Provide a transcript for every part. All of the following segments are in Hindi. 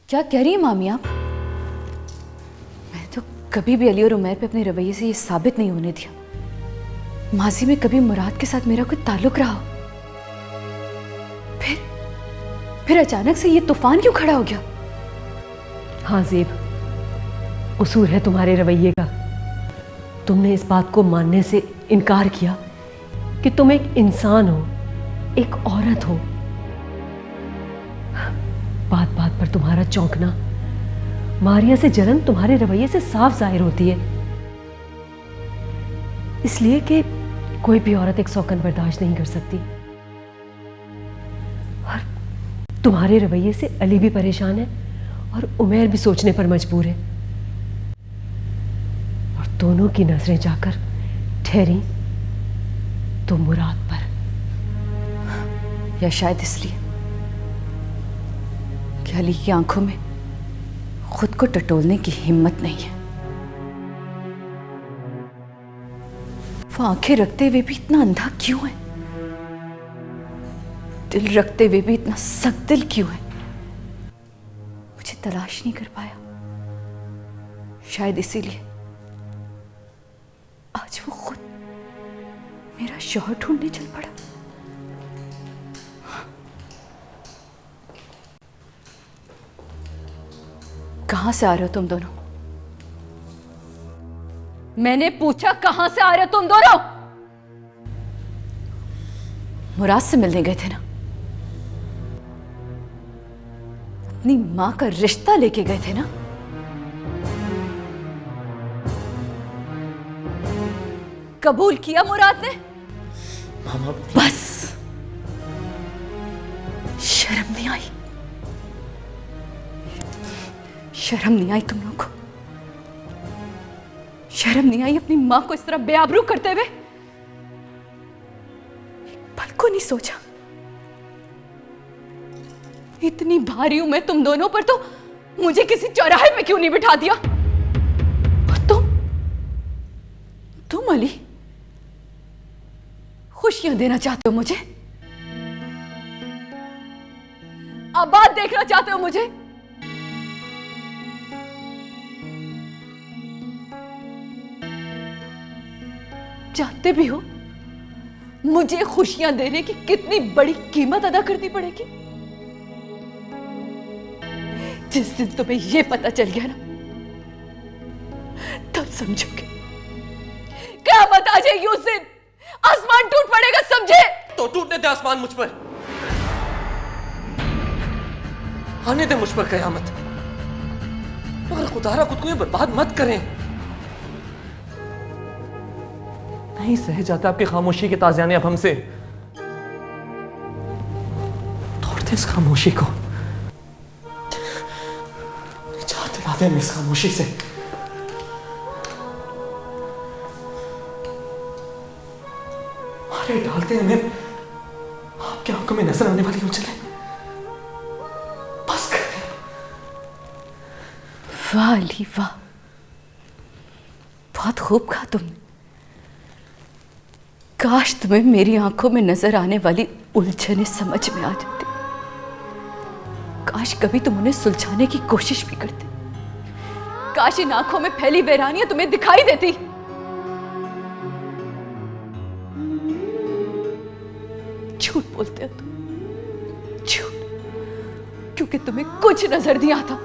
क्या कह रही हैं मामी आप? मैं तो कभी भी अली और उमैर पे अपने रवैये से ये साबित नहीं होने दिया माजी में कभी मुराद के साथ मेरा कोई ताल्लुक रहा हो। फिर अचानक से ये तूफान क्यों खड़ा हो गया? हाँ ज़ेब, कसूर है तुम्हारे रवैये का। तुमने इस बात को मानने से इनकार किया कि तुम एक इंसान हो, एक औरत हो। बात बात पर तुम्हारा चौंकना, मारिया से जलन तुम्हारे रवैये से साफ जाहिर होती है। इसलिए कि कोई भी औरत एक सौकन बर्दाश्त नहीं कर सकती। और तुम्हारे रवैये से अली भी परेशान है और उमैर भी सोचने पर मजबूर है। और दोनों की नजरें जाकर ठहरी तो मुराद पर। या शायद इसलिए कि अली की आंखों में खुद को टटोलने की हिम्मत नहीं है। वो आंखें रखते हुए भी इतना अंधा क्यों है? दिल रखते हुए भी इतना सख्त दिल क्यों है? मुझे तलाश नहीं कर पाया। शायद इसीलिए आज वो खुद मेरा शौहर ढूंढने चल पड़ा। कहां से आ रहे हो तुम दोनों? मैंने पूछा कहां से आ रहे हो तुम दोनों? मुराद से मिलने गए थे ना? अपनी मां का रिश्ता लेके गए थे ना? कबूल किया मुराद ने? मामा बस शर्म नहीं आई? शर्म नहीं आई तुम लोगों को? शर्म नहीं आई अपनी मां को इस तरह बेआबरू करते हुए? पल को नहीं सोचा इतनी भारी हूं मैं तुम दोनों पर, तो मुझे किसी चौराहे पे क्यों नहीं बिठा दिया? और तुम अली खुशियां देना चाहते हो मुझे? आबाद देखना चाहते हो मुझे? जानते भी हो मुझे खुशियां देने की कितनी बड़ी कीमत अदा करनी पड़ेगी? जिस दिन तुम्हें यह पता चल गया ना, तब समझोगे। क़यामत आ जाएगी उस दिन, आसमान टूट पड़ेगा, समझे? तो टूटने दे आसमान मुझ पर, आने दे मुझ पर क़यामत, मगर खुदारा खुद को ये बर्बाद मत करें। नहीं सह जाता आपकी खामोशी के ताज़ियाने अब हमसे। तोड़ दे इस खामोशी को, निजात दिला दे हमें इस खामोशी से। मारे डालते हमें आपकी आंखों में नजर आने वाली उछले। बस कर दे। वाह अली वाह, बहुत खूब कहा तुमने। काश तुम्हें मेरी आंखों में नजर आने वाली उलझने समझ में आ जाती। काश कभी तुम उन्हें सुलझाने की कोशिश भी करते। काश इन आंखों में फैली वीरानियां तुम्हें दिखाई देती। झूठ बोलते हो तुम, झूठ, क्योंकि तुम्हें कुछ नजर नहीं आता।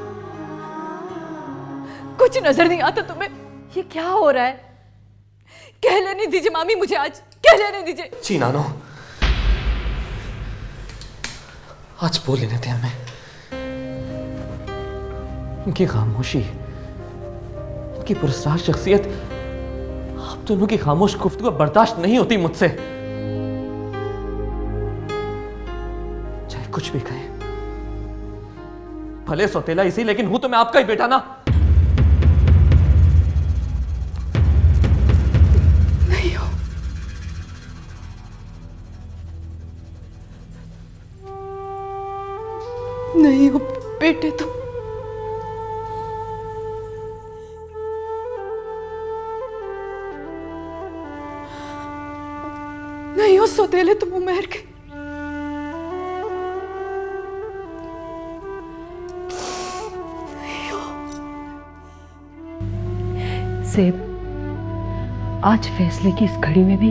कुछ नजर नहीं आता तुम्हें। ये क्या हो रहा है? कह लेने दीजिए मामी मुझे, आज कह लेने दीजिए। जी नानो, आज बोल लेने थे हमें। इनकी खामोशी, इनकी पुरस्कार शख्सियत, आप दोनों की खामोश गुफ्तगू बर्दाश्त नहीं होती मुझसे। चाहे कुछ भी कहें, भले सौतेला इसी, लेकिन हूं तो मैं आपका ही बेटा ना। नहीं हो बेटे तुम। नहीं हो सौतेले तुम उमैर के। सेब, आज फैसले की इस घड़ी में भी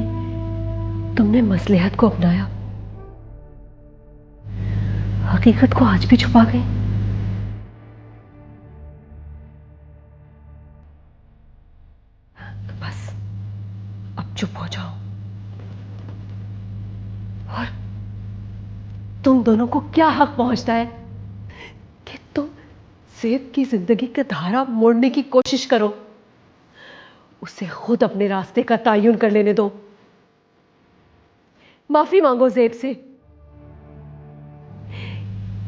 तुमने मसलहत को अपनाया, हकीकत को आज भी छुपा गई। बस अब चुप हो जाओ। और तुम दोनों को क्या हक पहुंचता है कि तुम सेब की जिंदगी का धारा मोड़ने की कोशिश करो? उसे खुद अपने रास्ते का तयन कर लेने दो। माफी मांगो ज़ेब से।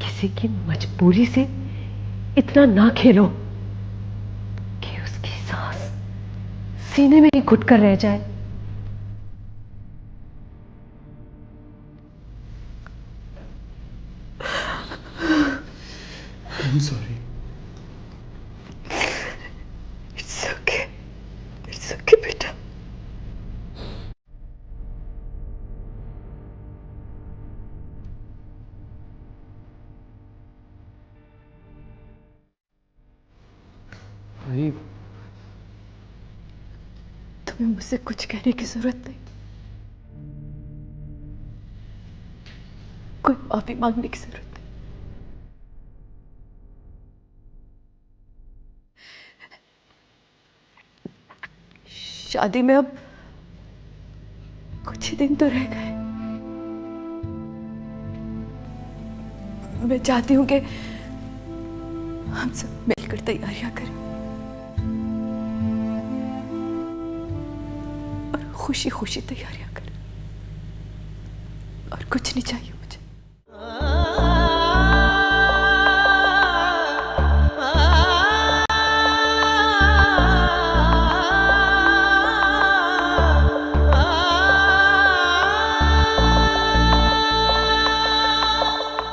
किसी की मजबूरी से इतना ना खेलो कि उसकी सांस सीने में ही घुट कर रह जाए। I'm sorry. It's okay. It's okay, बेटा। भाई तुम्हें मुझसे कुछ कहने की जरूरत नहीं, कोई माफी मांगने की जरूरत नहीं। शादी में अब कुछ ही दिन तो रह गए। मैं चाहती हूं कि हम सब मिलकर तैयारियां करें और खुशी खुशी तैयारियां करें, और कुछ नहीं चाहिए मुझे।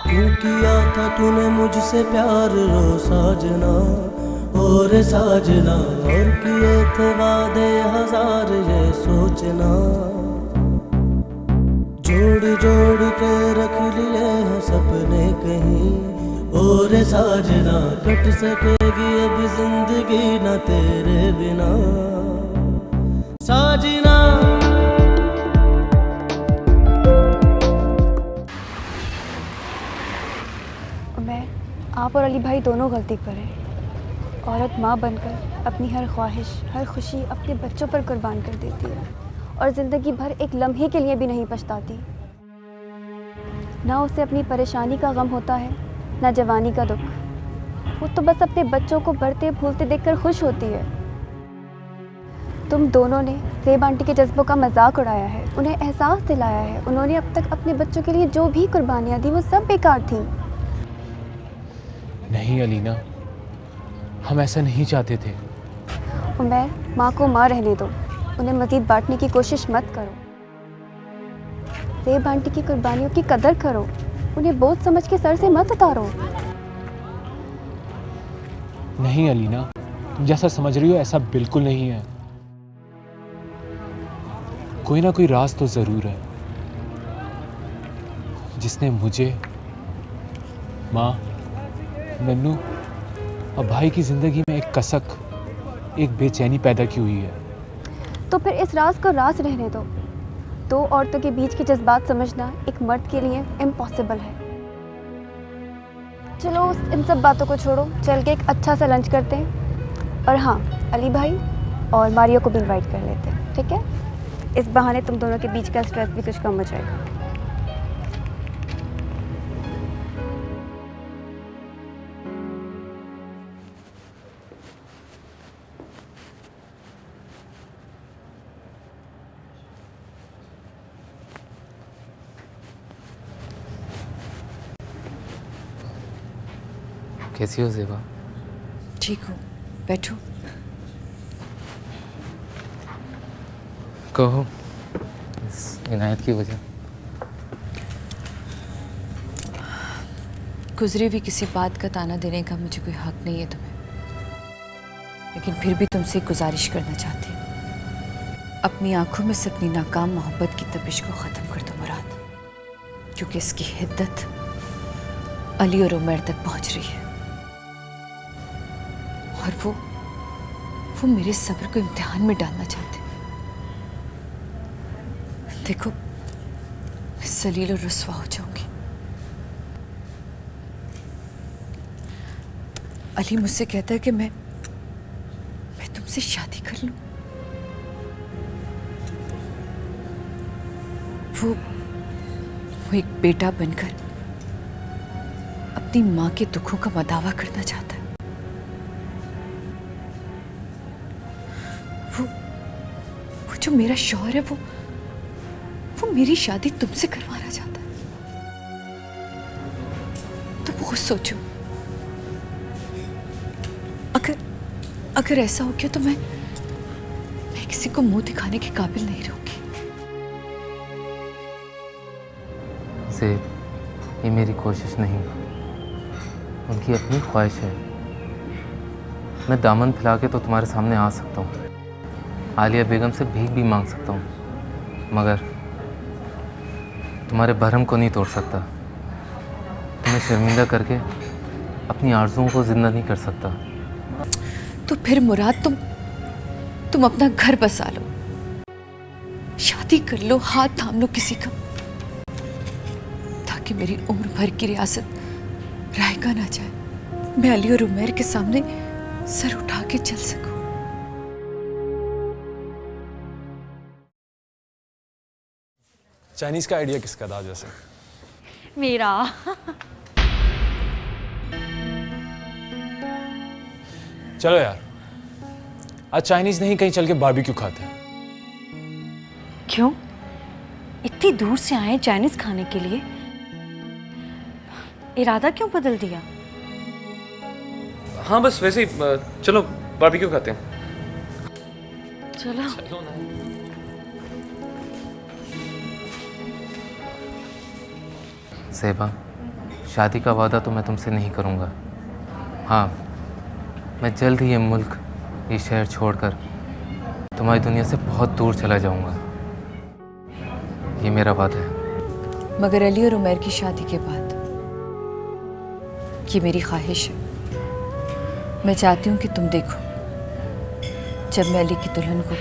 क्यों किया था तूने मुझसे प्यार रो साजना, और साजना, और किए थे वादे हजार ये सोचना। जोड़ जोड़ के रख लिए हैं सपने कहीं, और साजना, कट सकेगी अब जिंदगी ना तेरे बिना साजना। मैं, आप और अली भाई दोनों गलती करें। औरत माँ बनकर अपनी हर ख्वाहिश, हर खुशी अपने बच्चों पर कुर्बान कर देती है और ज़िंदगी भर एक लम्हे के लिए भी नहीं पछताती। ना उसे अपनी परेशानी का गम होता है, ना जवानी का दुख। वो तो बस अपने बच्चों को बढ़ते फूलते देखकर खुश होती है। तुम दोनों ने ज़ेब आंटी के जज्बों का मजाक उड़ाया है, उन्हें एहसास दिलाया है उन्होंने अब तक अपने बच्चों के लिए जो भी कुर्बानियाँ दी वो सब बेकार थी। नहीं अलीना, हम ऐसा नहीं चाहते थे। उमैर, माँ को माँ रहने दो, उन्हें मज़ीद बांटने की कोशिश मत करो। ज़ेब आंटी की कुर्बानियों की कदर करो, उन्हें बोझ समझ के सर से मत उतारो। नहीं अलीना, तुम जैसा समझ रही हो ऐसा बिल्कुल नहीं है। कोई ना कोई राज तो ज़रूर है जिसने मुझे, माँ, नन्नू और भाई की ज़िंदगी में एक कसक, एक बेचैनी पैदा की हुई है। तो फिर इस राज को राज रहने दो। दो औरतों के बीच के जज्बात समझना एक मर्द के लिए इम्पॉसिबल है। चलो इन सब बातों को छोड़ो, चल के एक अच्छा सा लंच करते हैं। और हाँ, अली भाई और मारियो को भी इनवाइट कर लेते हैं, ठीक है? इस बहाने तुम दोनों के बीच का स्ट्रेस भी कुछ कम हो जाएगा। कैसी हो ज़ेबा? ठीक हूँ, बैठो। कहो इस इनायत की वजह। गुजरी हुई किसी बात का ताना देने का मुझे कोई हक नहीं है तुम्हें, लेकिन फिर भी तुमसे एक गुजारिश करना चाहती हूँ। अपनी आंखों में से अपनी नाकाम मोहब्बत की तपिश को ख़त्म कर दो मुराद, क्योंकि इसकी हिद्दत अली और उमर तक पहुँच रही है। और वो वो मेरे सब्र को इम्तिहान में डालना चाहते। देखो, मैं जलील और रुस्वा हो जाऊंगी। अली मुझसे कहता है कि मैं तुमसे शादी कर लूं। वो एक बेटा बनकर अपनी मां के दुखों का मदावा करना चाहता है। वो जो मेरा शौहर है वो मेरी शादी तुमसे करवाना चाहता है। तो बहुत सोचो, अगर ऐसा हो गया तो मैं किसी को मुंह दिखाने के काबिल नहीं रहूंगी। ये मेरी कोशिश नहीं, उनकी अपनी ख्वाहिश है। मैं दामन फैला के तो तुम्हारे सामने आ सकता हूँ, आलिया बेगम से भीख भी मांग सकता हूँ, मगर तुम्हारे भरम को नहीं तोड़ सकता। तुम्हें शर्मिंदा करके अपनी आरज़ुओं को जिंदा नहीं कर सकता। तो फिर मुराद, तुम अपना घर बसा लो, शादी कर लो, हाथ थाम लो किसी का, ताकि मेरी उम्र भर की रियासत रायगा ना जाए। मैं अली और उमैर के सामने सर उठा के चल सकूं। चाइनीज का आइडिया किसका था जैसे? मेरा। चलो यार, आज चाइनीज नहीं कहीं चल के बारबेक्यू खाते हैं। क्यों? इतनी दूर से आए चाइनीज खाने के लिए? इरादा क्यों बदल दिया? हाँ बस वैसे ही, चलो बारबेक्यू खाते हैं। चलो। सेबा, शादी का वादा तो मैं तुमसे नहीं करूँगा। हाँ, मैं जल्द ही ये मुल्क, ये शहर छोड़कर तुम्हारी दुनिया से बहुत दूर चला जाऊँगा। ये मेरा वादा है। मगर अली और उमैर की शादी के बाद ये मेरी ख्वाहिश है। मैं चाहती हूँ कि तुम देखो, जब मैं अली की दुल्हन को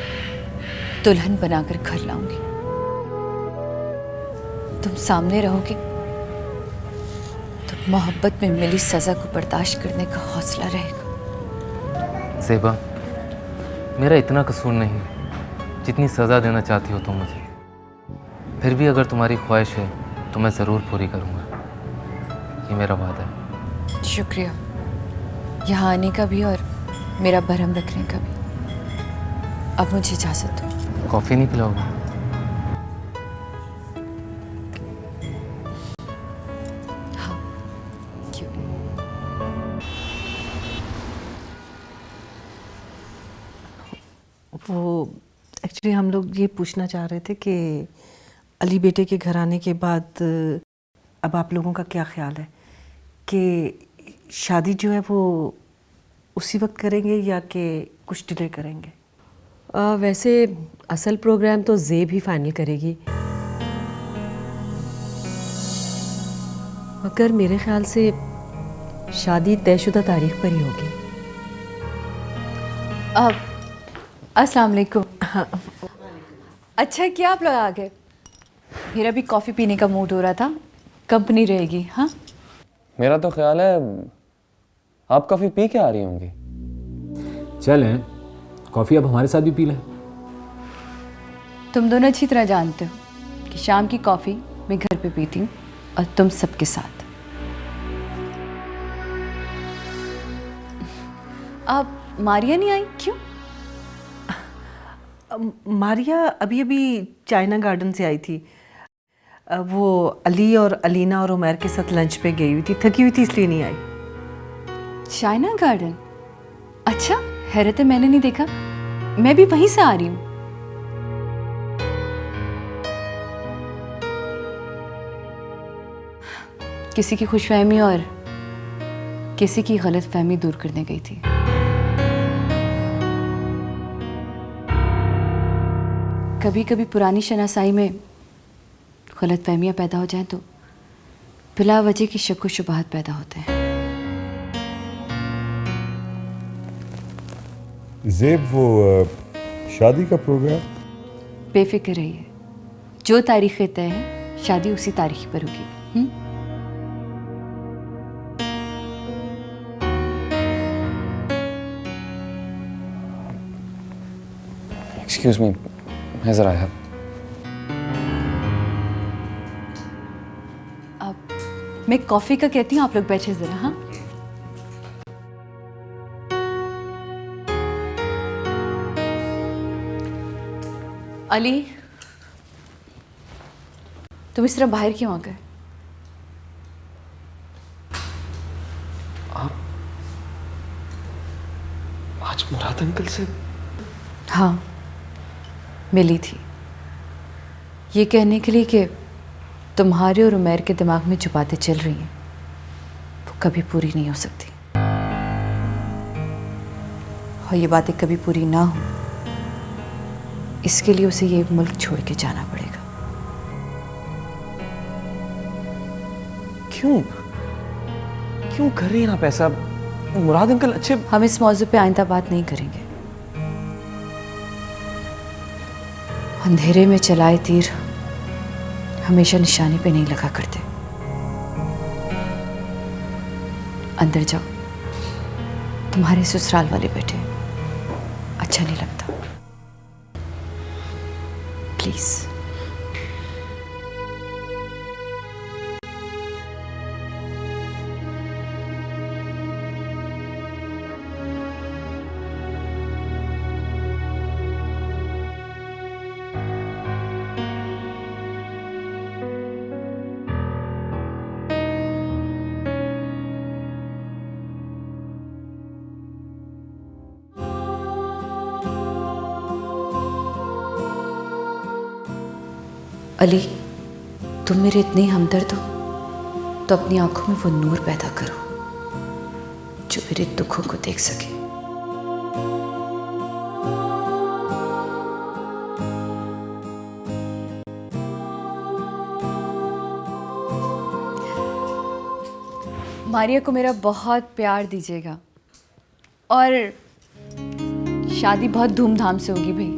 दुल्हन बनाकर घर लाऊंगी, तुम सामने रहोगे तो मोहब्बत में मिली सजा को बर्दाश्त करने का हौसला रहेगा। सेबा, मेरा इतना कसूर नहीं जितनी सज़ा देना चाहती हो तुम मुझे। फिर भी अगर तुम्हारी ख्वाहिश है तो मैं ज़रूर पूरी करूँगा। ये मेरा वादा है। शुक्रिया, यहाँ आने का भी और मेरा भरम रखने का भी। अब मुझे इजाज़त दो। कॉफ़ी नहीं पिलाओगे? हाँ, क्यों नहीं? वो एक्चुअली हम लोग ये पूछना चाह रहे थे कि अली बेटे के घर आने के बाद अब आप लोगों का क्या ख्याल है कि शादी जो है वो उसी वक्त करेंगे या कि कुछ डिले करेंगे? वैसे असल प्रोग्राम तो ज़ेब ही फाइनल करेगी, मगर मेरे ख्याल से शादी तयशुदा तारीख पर ही होगी। अस्सलाम वालेकुम। अच्छा किया आप लोग आ गए, मेरा भी कॉफ़ी पीने का मूड हो रहा था, कंपनी रहेगी। हाँ, मेरा तो ख्याल है आप कॉफ़ी पी के आ रही होंगी। चल हैं, कॉफ़ी अब हमारे साथ भी पी लें। तुम दोनों अच्छी तरह जानते हो कि शाम की कॉफ़ी मैं घर पे पीती हूँ और तुम सबके साथ। अब मारिया नहीं आई क्यों? मारिया अभी अभी चाइना गार्डन से आई थी। वो अली और अलीना और उमैर के साथ लंच पे गई हुई थी, थकी हुई थी इसलिए नहीं आई। China garden? अच्छा, हैरत है मैंने नहीं देखा, मैं भी वहीं से आ रही हूँ। किसी की खुशफहमी और किसी की गलतफहमी दूर करने गई थी। कभी कभी पुरानी शनासाई में गलतफहमियां पैदा हो जाएं तो बिला वजह की शक व शुबहात पैदा होते हैं। ज़ेब वो शादी का प्रोग्राम? बेफिक्र रहिए, जो तारीखें तय हैं शादी उसी तारीख पर होगी। एक्सक्यूज मी, मैं ज़रा आया। अब मैं कॉफ़ी का कहती हूँ, आप लोग बैठे ज़रा। हाँ, अली, तुम इस तरह बाहर क्यों आ गए? आप आज मुराद अंकल से? हाँ, मिली थी, ये कहने के लिए कि तुम्हारे और उमैर के दिमाग में जो बातें चल रही हैं वो कभी पूरी नहीं हो सकती, और ये बातें कभी पूरी ना हो इसके लिए उसे ये मुल्क छोड़ के जाना पड़ेगा। क्यों क्यों कर रही हैं आप ऐसा? मुराद अंकल अच्छे। हम इस मौजू पे आइंदा बात नहीं करेंगे। अंधेरे में चलाए तीर हमेशा निशाने पे नहीं लगा करते। अंदर जाओ, तुम्हारे ससुराल वाले बैठे, अच्छा नहीं लगता। प्लीज। अली, तुम मेरे इतने हमदर्द हो तो अपनी आंखों में वो नूर पैदा करो जो मेरे दुखों को देख सके। मारिया को मेरा बहुत प्यार दीजिएगा, और शादी बहुत धूमधाम से होगी भाई।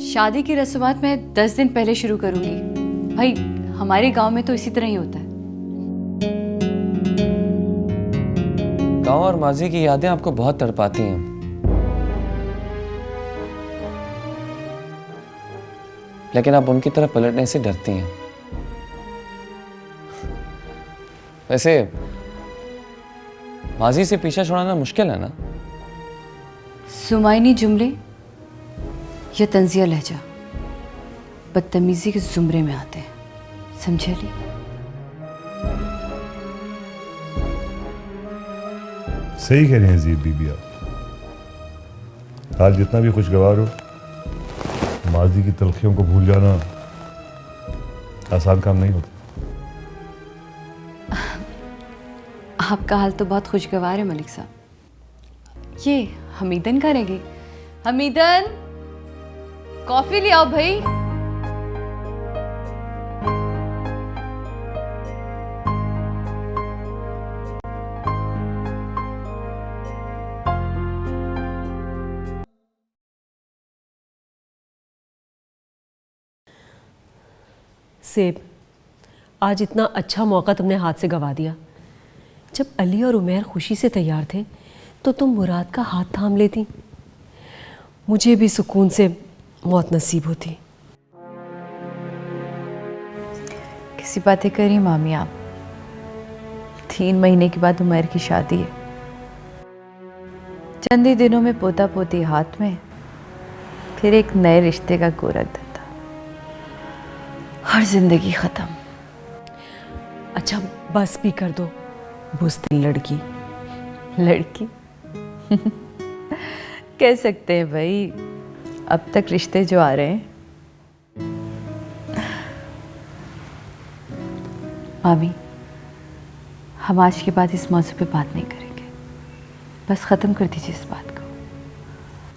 शादी की रस्मात मैं 10 दिन पहले शुरू करूंगी भाई, हमारे गांव में तो इसी तरह ही होता है। गांव और माजी की यादें आपको बहुत तड़पाती हैं, लेकिन आप उनकी तरफ पलटने से डरती हैं। वैसे माजी से पीछा छुड़ाना मुश्किल है ना? सुमाइनी जुमले या तंजिया लहजा बदतमीजी के जुमरे में आते हैं, समझे ली? सही कह रही हैं ज़ेब बीबी आप। हाल जितना भी खुशगवार हो, माजी की तलखियों को भूल जाना आसान काम नहीं होता। आपका हाल तो बहुत खुशगवार है मलिक साहब। ये हमीदन करेंगे। हमीदन, कॉफी ले आओ भाई। सेब, आज इतना अच्छा मौका तुमने हाथ से गंवा दिया। जब अली और उमैर खुशी से तैयार थे तो तुम मुराद का हाथ थाम लेती, मुझे भी सुकून से मौत नसीब होती। किसी बातें करी मामी आप? 3 महीने के बाद उमैर की शादी है, चंद ही दिनों में पोता पोती हाथ में, फिर एक नए रिश्ते का गोरख धंधा, हर जिंदगी खत्म। अच्छा बस भी कर दो, बुज़दिल लड़की। लड़की कह सकते हैं भाई, अब तक रिश्ते जो आ रहे हैं। मामी, हम आज के बाद इस मौजू पे बात नहीं करेंगे, बस ख़त्म कर दीजिए इस बात को।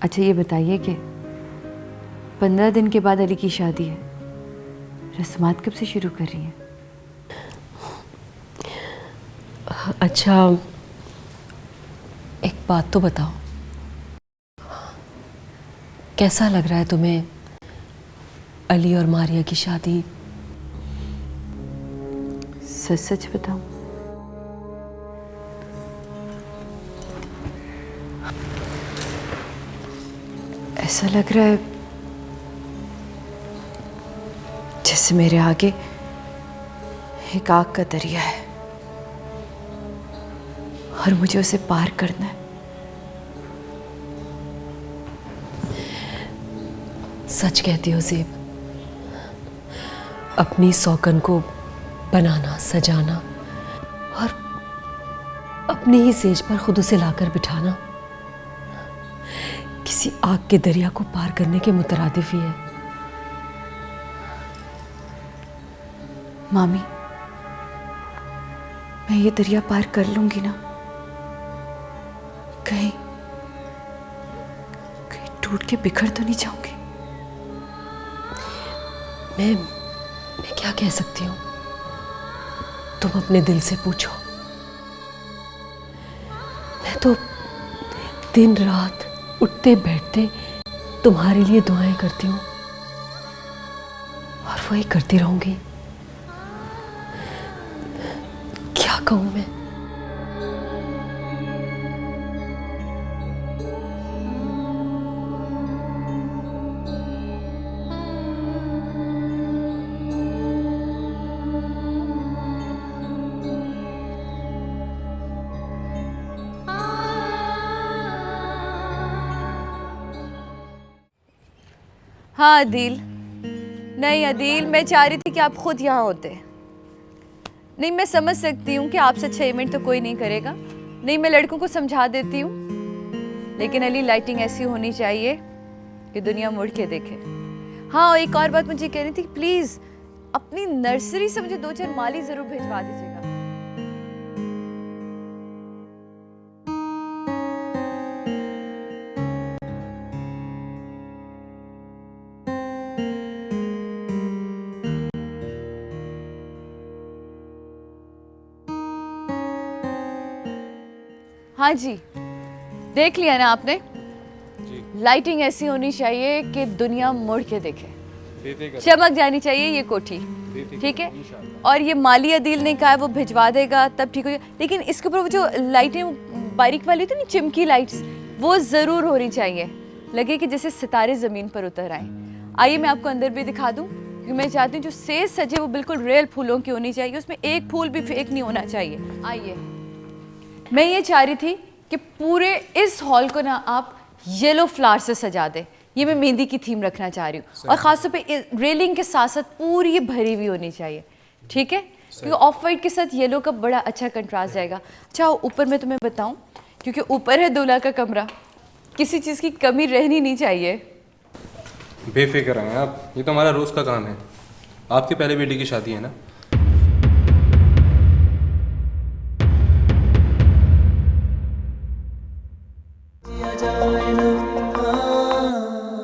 अच्छा ये बताइए कि 15 दिन के बाद अली की शादी है, रस्मात कब से शुरू कर रही हैं? अच्छा एक बात तो बताओ, कैसा लग रहा है तुम्हें अली और मारिया की शादी? सच सच बताऊं, ऐसा लग रहा है जैसे मेरे आगे एक आग का दरिया है और मुझे उसे पार करना है। सच कहती हो ज़ेब, अपनी सौगन को बनाना, सजाना और अपनी ही सेज पर खुद उसे लाकर बिठाना किसी आग के दरिया को पार करने के मुतरादिफ ही है। मामी, मैं ये दरिया पार कर लूंगी ना? कहीं कहीं टूट के बिखर तो नहीं जाऊंगी? मैं क्या कह सकती हूँ? तुम अपने दिल से पूछो। मैं तो दिन रात उठते बैठते तुम्हारे लिए दुआएं करती हूँ और वही करती रहूंगी। क्या कहूँ मैं? हाँ अदील, नहीं अदील, मैं चाह रही थी कि आप खुद यहाँ होते। नहीं, मैं समझ सकती हूँ कि आपसे 6 मिनट तो कोई नहीं करेगा। नहीं, मैं लड़कों को समझा देती हूँ, लेकिन अली लाइटिंग ऐसी होनी चाहिए कि दुनिया मुड़ के देखे। हाँ, और एक और बात मुझे कहनी थी, प्लीज़ अपनी नर्सरी से मुझे 2-4 माली ज़रूर भिजवा दीजिएगा। हाँ जी, देख लिया ना आपने? लाइटिंग ऐसी होनी चाहिए कि दुनिया मुड़ के देखे, चमक जानी चाहिए ये कोठी, ठीक है? और ये माली अदील ने कहा है वो भिजवा देगा, तब ठीक हो जाएगा। लेकिन इसके ऊपर वो जो लाइटें बारीक वाली थी ना, चिमकी लाइट्स, वो ज़रूर होनी चाहिए, लगे कि जैसे सितारे ज़मीन पर उतर आए। आइए मैं आपको अंदर भी दिखा दूँ, क्योंकि मैं चाहती हूँ जो सेज सजे वो बिल्कुल रियल फूलों की होनी चाहिए, उसमें एक फूल भी फेक नहीं होना चाहिए। आइए, मैं ये चाह रही थी कि पूरे इस हॉल को ना आप येलो फ्लावर से सजा दें। ये मैं मेहंदी की थीम रखना चाह रही हूँ, और ख़ासतौर पे रेलिंग के साथ साथ पूरी भरी हुई होनी चाहिए, ठीक है? क्योंकि ऑफ वाइट के साथ येलो का बड़ा अच्छा कंट्रास्ट जाएगा। अच्छा, ऊपर मैं तुम्हें बताऊँ, क्योंकि ऊपर है दूल्हा का कमरा, किसी चीज़ की कमी रहनी नहीं चाहिए। बेफिक्र हैं आप, ये तो हमारा रोज़ का काम है। आपके पहले बेटी की शादी है ना,